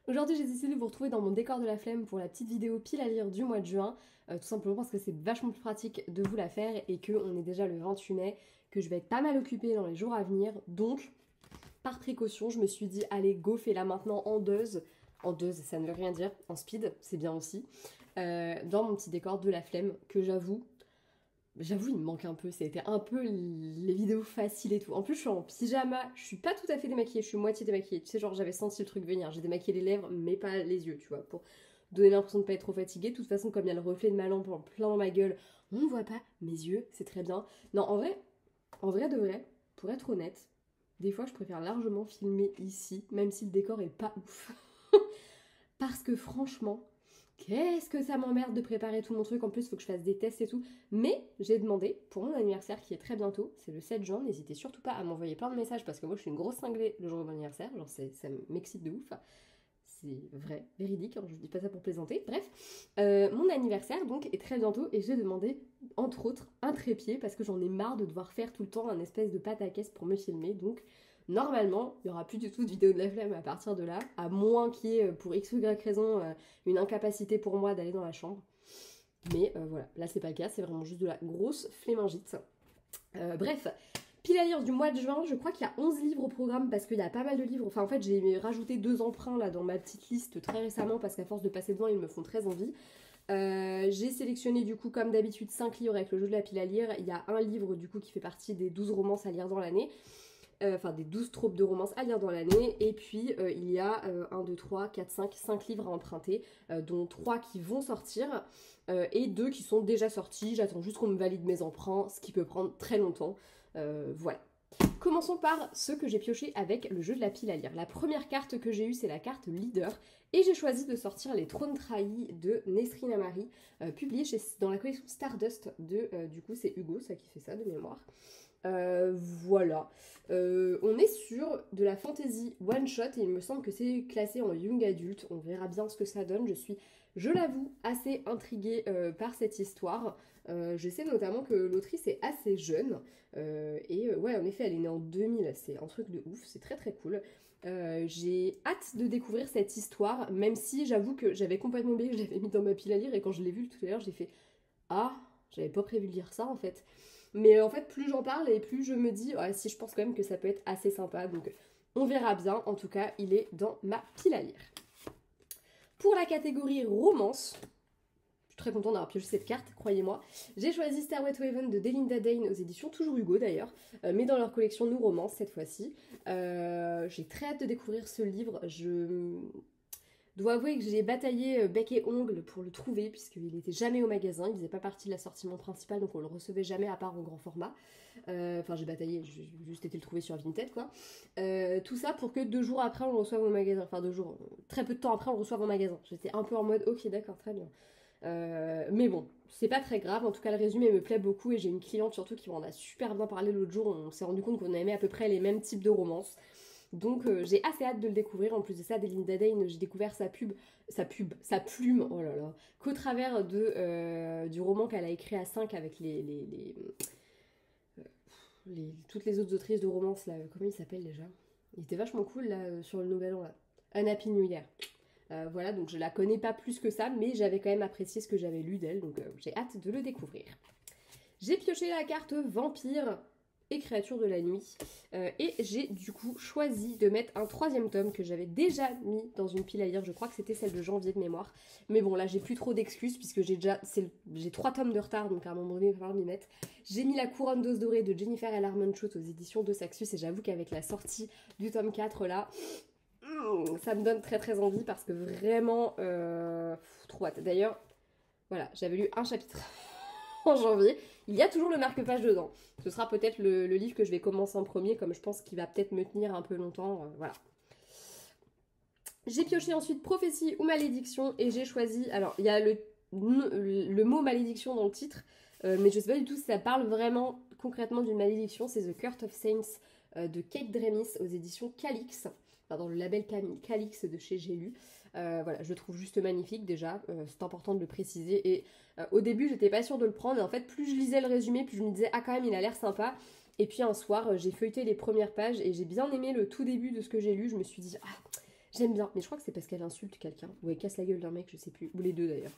Aujourd'hui, j'ai décidé de vous retrouver dans mon décor de la flemme pour la petite vidéo pile à lire du mois de juin, tout simplement parce que c'est vachement plus pratique de vous la faire et qu'on est déjà le 28 mai, que je vais être pas mal occupée dans les jours à venir. Donc, par précaution, je me suis dit, allez, go, fais-la maintenant en dose. En dose, ça ne veut rien dire, en speed, c'est bien aussi. Dans mon petit décor de la flemme, que j'avoue, il me manque un peu. C'était un peu les vidéos faciles et tout. En plus, je suis en pyjama. Je suis pas tout à fait démaquillée. Je suis moitié démaquillée. Tu sais, genre, j'avais senti le truc venir. J'ai démaquillé les lèvres, mais pas les yeux, tu vois. Pour donner l'impression de pas être trop fatiguée. De toute façon, comme il y a le reflet de ma lampe en plein dans ma gueule, on ne voit pas mes yeux. C'est très bien. Non, en vrai de vrai, pour être honnête, des fois, je préfère largement filmer ici, même si le décor est pas ouf. Parce que franchement, qu'est-ce que ça m'emmerde de préparer tout mon truc. En plus, il faut que je fasse des tests et tout. Mais j'ai demandé pour mon anniversaire qui est très bientôt, c'est le 7 juin. N'hésitez surtout pas à m'envoyer plein de messages parce que moi je suis une grosse cinglée le jour de mon anniversaire. Genre, ça m'excite de ouf. C'est vrai, véridique, hein, je dis pas ça pour plaisanter. Bref, mon anniversaire donc est très bientôt et j'ai demandé entre autres un trépied parce que j'en ai marre de devoir faire tout le temps un espèce de pâte à caisse pour me filmer. Donc normalement, il n'y aura plus du tout de vidéo de la flemme à partir de là, à moins qu'il y ait pour x ou y raison une incapacité pour moi d'aller dans la chambre. Mais voilà, là c'est pas le cas, c'est vraiment juste de la grosse flémingite. Bref, pile à lire du mois de juin, je crois qu'il y a 11 livres au programme parce qu'il y a pas mal de livres. Enfin en fait j'ai rajouté 2 emprunts là dans ma petite liste très récemment parce qu'à force de passer devant ils me font très envie. J'ai sélectionné du coup comme d'habitude 5 livres avec le jeu de la pile à lire. Il y a un livre du coup qui fait partie des 12 romances à lire dans l'année. Enfin des 12 tropes de romances à lire dans l'année. Et puis il y a 1, 2, 3, 4, 5 livres à emprunter, dont 3 qui vont sortir et 2 qui sont déjà sortis. J'attends juste qu'on me valide mes emprunts, ce qui peut prendre très longtemps. Voilà. Commençons par ceux que j'ai pioché avec le jeu de la pile à lire. La première carte que j'ai eue, c'est la carte leader. Et j'ai choisi de sortir Les Trônes Trahis de Nesrine Amari, publié dans la collection Stardust de, du coup, c'est Hugo, ça qui fait ça de mémoire. Voilà. On est sur de la fantasy one shot et il me semble que c'est classé en young adulte. On verra bien ce que ça donne. Je suis, je l'avoue, assez intriguée par cette histoire. Je sais notamment que l'autrice est assez jeune. Ouais, en effet, elle est née en 2000. C'est un truc de ouf. C'est très très cool. J'ai hâte de découvrir cette histoire, même si j'avoue que j'avais complètement oublié que je l'avais mis dans ma pile à lire et quand je l'ai vu tout à l'heure, j'ai fait ah, j'avais pas prévu de lire ça en fait. Mais en fait, plus j'en parle et plus je me dis, ouais, si je pense quand même que ça peut être assez sympa. Donc on verra bien. En tout cas, il est dans ma pile à lire. Pour la catégorie romance, je suis très contente d'avoir pioché cette carte, croyez-moi. J'ai choisi Stairway to Heaven de Delinda Dane aux éditions toujours Hugo d'ailleurs, mais dans leur collection Nous Romance cette fois-ci. J'ai très hâte de découvrir ce livre. Je dois avouer que j'ai bataillé bec et ongle pour le trouver, puisqu'il n'était jamais au magasin, il faisait pas partie de l'assortiment principal, donc on le recevait jamais à part en grand format. Enfin, j'ai bataillé, j'ai juste été le trouver sur Vinted, quoi. Tout ça pour que 2 jours après, on le reçoive au magasin. Enfin, 2 jours, très peu de temps après, on le reçoive au magasin. J'étais un peu en mode, ok, d'accord, très bien. Mais bon, c'est pas très grave. En tout cas, le résumé me plaît beaucoup et j'ai une cliente surtout qui m'en a super bien parlé l'autre jour. On s'est rendu compte qu'on aimait à peu près les mêmes types de romances. Donc j'ai assez hâte de le découvrir. En plus de ça, Delinda Dane, j'ai découvert sa plume, oh là là, qu'au travers du roman qu'elle a écrit à 5 avec toutes les autres autrices de romance là. Comment il s'appelle déjà? Il était vachement cool là sur le Nouvel An là. Un Happy New Year. Voilà, donc je la connais pas plus que ça, mais j'avais quand même apprécié ce que j'avais lu d'elle, donc j'ai hâte de le découvrir. J'ai pioché la carte vampire et créature de la nuit. Et j'ai du coup choisi de mettre un 3e tome que j'avais déjà mis dans une pile à lire. Je crois que c'était celle de janvier de mémoire. Mais bon, là j'ai plus trop d'excuses puisque j'ai 3 tomes de retard, donc à un moment donné il va falloir m'y mettre. J'ai mis La Couronne d'os dorée de Jennifer L. Armentrout aux éditions de Saxus et j'avoue qu'avec la sortie du tome 4 là, ça me donne très très envie parce que vraiment trop hâte. D'ailleurs, voilà, j'avais lu un chapitre en janvier. Il y a toujours le marque-page dedans. Ce sera peut-être le livre que je vais commencer en premier, comme je pense qu'il va peut-être me tenir un peu longtemps. Voilà. J'ai pioché ensuite prophétie ou malédiction et j'ai choisi. Alors, il y a le mot malédiction dans le titre, mais je sais pas du tout si ça parle vraiment concrètement d'une malédiction. C'est The Court of Saints de Kate Dremis aux éditions Calix. Enfin, dans le label Calix de chez J'ai lu. Voilà, je le trouve juste magnifique déjà, c'est important de le préciser. Et au début, j'étais pas sûre de le prendre, et en fait, plus je lisais le résumé, plus je me disais, ah, quand même, il a l'air sympa. Et puis un soir, j'ai feuilleté les premières pages et j'ai bien aimé le tout début de ce que j'ai lu. Je me suis dit, ah, J'aime bien, mais je crois que c'est parce qu'elle insulte quelqu'un, ou elle casse la gueule d'un mec, je sais plus, ou les deux d'ailleurs.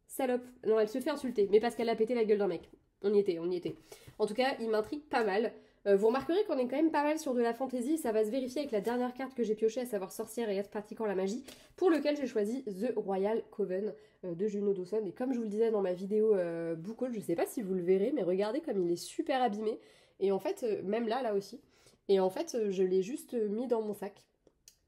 Salope. Non, elle se fait insulter, mais parce qu'elle a pété la gueule d'un mec. On y était, on y était. En tout cas, il m'intrigue pas mal. Vous remarquerez qu'on est quand même pas mal sur de la fantasy, ça va se vérifier avec la dernière carte que j'ai piochée, à savoir sorcière et être pratiquant la magie, pour lequel j'ai choisi The Royal Coven de Juno Dawson. Et comme je vous le disais dans ma vidéo book haul, je sais pas si vous le verrez, mais regardez comme il est super abîmé. Et en fait, même là aussi. Et en fait, je l'ai juste mis dans mon sac.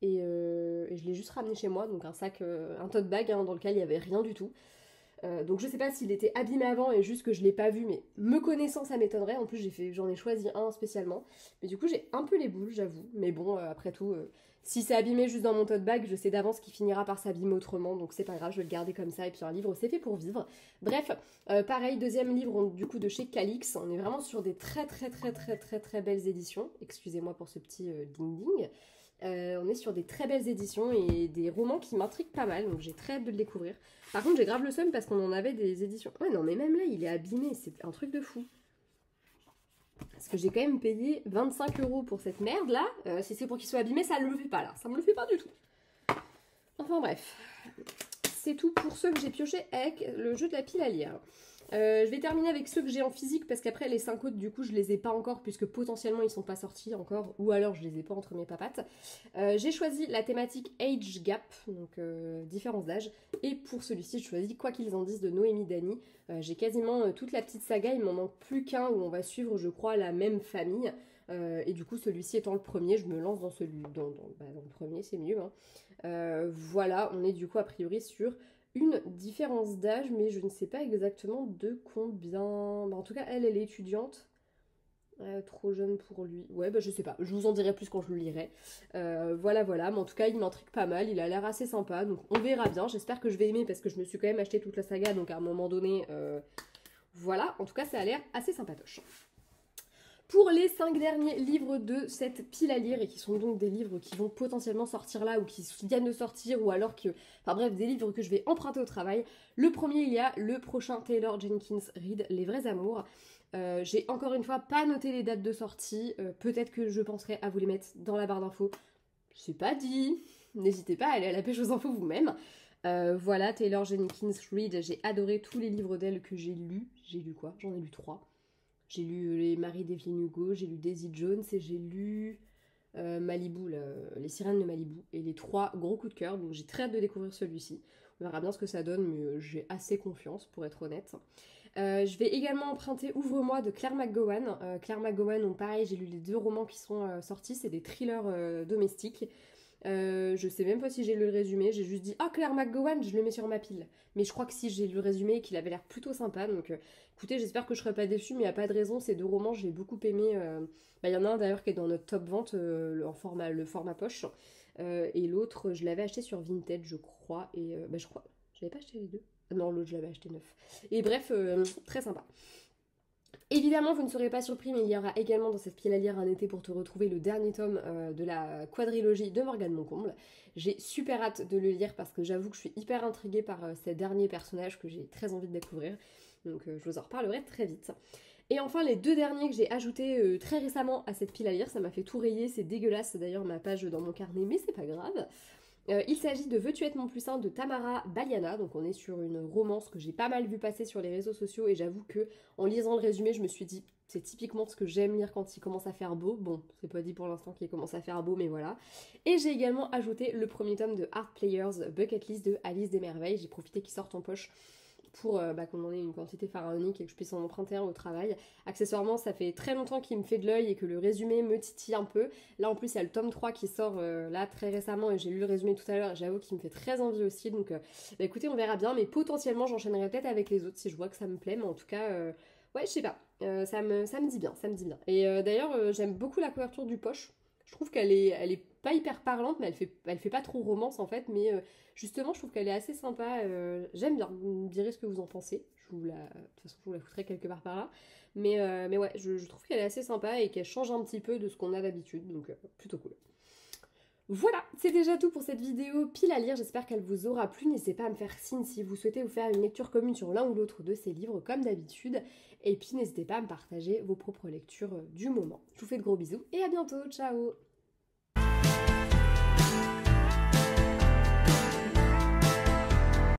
Et je l'ai juste ramené chez moi, donc un sac, un tote bag hein, dans lequel il n'y avait rien du tout. Donc je sais pas s'il était abîmé avant et juste que je l'ai pas vu, mais me connaissant ça m'étonnerait. En plus j'en ai choisi un spécialement, mais du coup j'ai un peu les boules, j'avoue. Mais bon, après tout, si c'est abîmé juste dans mon tote bag, je sais d'avance qu'il finira par s'abîmer autrement, donc c'est pas grave, je vais le garder comme ça. Et puis un livre, c'est fait pour vivre. Bref, pareil, deuxième livre du coup de chez Calix. On est vraiment sur des très belles éditions. Excusez-moi pour ce petit ding ding. On est sur des très belles éditions et des romans qui m'intriguent pas mal, donc j'ai très hâte de le découvrir. Par contre, j'ai grave le seum parce qu'on en avait des éditions. Ouais, non, mais même là, il est abîmé, c'est un truc de fou. Parce que j'ai quand même payé 25 € pour cette merde là. Si c'est pour qu'il soit abîmé, ça ne le fait pas là, ça me le fait pas du tout. Enfin bref, c'est tout pour ceux que j'ai piochés avec le jeu de la pile à lire. Je vais terminer avec ceux que j'ai en physique parce qu'après les 5 autres du coup je les ai pas encore puisque potentiellement ils sont pas sortis encore ou alors je les ai pas entre mes papates. J'ai choisi la thématique Age Gap, donc différence d'âge, et pour celui-ci je choisis Quoi qu'ils en disent de Noémie Dany. J'ai quasiment toute la petite saga, il m'en manque plus qu'un où on va suivre je crois la même famille. Et du coup celui-ci étant le premier, je me lance dans dans le premier, c'est mieux hein. Voilà, on est du coup a priori sur une différence d'âge, mais je ne sais pas exactement de combien. En tout cas, elle est étudiante. Trop jeune pour lui. Ouais, bah je sais pas. Je vous en dirai plus quand je le lirai. Voilà. Mais en tout cas, il m'intrigue pas mal. Il a l'air assez sympa. Donc, on verra bien. J'espère que je vais aimer parce que je me suis quand même acheté toute la saga. Donc, à un moment donné, voilà. En tout cas, ça a l'air assez sympatoche. Pour les 5 derniers livres de cette pile à lire, et qui sont donc des livres qui vont potentiellement sortir là, ou qui viennent de sortir, ou alors que... Enfin bref, des livres que je vais emprunter au travail. Le premier, il y a le prochain Taylor Jenkins Reid, Les Vrais Amours. J'ai encore une fois pas noté les dates de sortie. Peut-être que je penserai à vous les mettre dans la barre d'infos. C'est pas dit. N'hésitez pas à aller à la pêche aux infos vous-même. Voilà, Taylor Jenkins Reid. J'ai adoré tous les livres d'elle que j'ai lus. J'ai lu quoi? J'en ai lu 3. J'ai lu Les Maris d'Evelyn Hugo, j'ai lu Daisy Jones et j'ai lu Malibu, Les Sirènes de Malibu. Et les 3 gros coups de cœur, donc j'ai très hâte de découvrir celui-ci. On verra bien ce que ça donne, mais j'ai assez confiance pour être honnête. Je vais également emprunter Ouvre-moi de Claire McGowan. Claire McGowan, donc pareil, j'ai lu les 2 romans qui sont sortis, c'est des thrillers domestiques. Je sais même pas si j'ai lu le résumé, j'ai juste dit « Ah, Claire McGowan, je le mets sur ma pile ». Mais je crois que si j'ai lu le résumé et qu'il avait l'air plutôt sympa, donc écoutez, j'espère que je serai pas déçue, mais il n'y a pas de raison, ces 2 romans, j'ai beaucoup aimé. Il y en a un d'ailleurs qui est dans notre top vente, le format poche, et l'autre, je l'avais acheté sur Vinted, je crois, et je crois, je l'avais pas acheté les 2. Non, l'autre, je l'avais acheté neuf. Et bref, très sympa. Évidemment, vous ne serez pas surpris, mais il y aura également dans cette pile à lire Un été pour te retrouver le dernier tome de la quadrilogie de Morgane Moncomble. J'ai super hâte de le lire parce que j'avoue que je suis hyper intriguée par ces derniers personnages que j'ai très envie de découvrir. Donc je vous en reparlerai très vite. Et enfin, les 2 derniers que j'ai ajoutés très récemment à cette pile à lire, ça m'a fait tout rayer, c'est dégueulasse d'ailleurs ma page dans mon carnet, mais c'est pas grave. Il s'agit de Veux-tu être mon plus saint de Tamara Baliana, donc on est sur une romance que j'ai pas mal vu passer sur les réseaux sociaux et j'avoue que en lisant le résumé je me suis dit c'est typiquement ce que j'aime lire quand il commence à faire beau. Bon, c'est pas dit pour l'instant qu'il commence à faire beau mais voilà. Et j'ai également ajouté le premier tome de Art Players Bucket List de Alice Desmerveilles, j'ai profité qu'il sorte en poche pour qu'on en ait une quantité pharaonique et que je puisse en emprunter un au travail. Accessoirement, ça fait très longtemps qu'il me fait de l'œil et que le résumé me titille un peu. Là, en plus, il y a le tome 3 qui sort là très récemment et j'ai lu le résumé tout à l'heure et j'avoue qu'il me fait très envie aussi. Donc, écoutez, on verra bien, mais potentiellement, j'enchaînerai peut-être avec les autres si je vois que ça me plaît. Mais en tout cas, ouais, je sais pas. Ça me dit bien, ça me dit bien. Et d'ailleurs, j'aime beaucoup la couverture du poche. Je trouve qu'elle est pas hyper parlante, mais elle fait pas trop romance en fait, mais justement je trouve qu'elle est assez sympa, j'aime bien, vous me direz ce que vous en pensez, de toute façon je vous la foutrai quelque part par là, mais ouais, je trouve qu'elle est assez sympa et qu'elle change un petit peu de ce qu'on a d'habitude, donc plutôt cool. Voilà, c'est déjà tout pour cette vidéo pile à lire, j'espère qu'elle vous aura plu, n'hésitez pas à me faire signe si vous souhaitez vous faire une lecture commune sur l'un ou l'autre de ces livres comme d'habitude, Et puis n'hésitez pas à me partager vos propres lectures du moment. Je vous fais de gros bisous et à bientôt, ciao!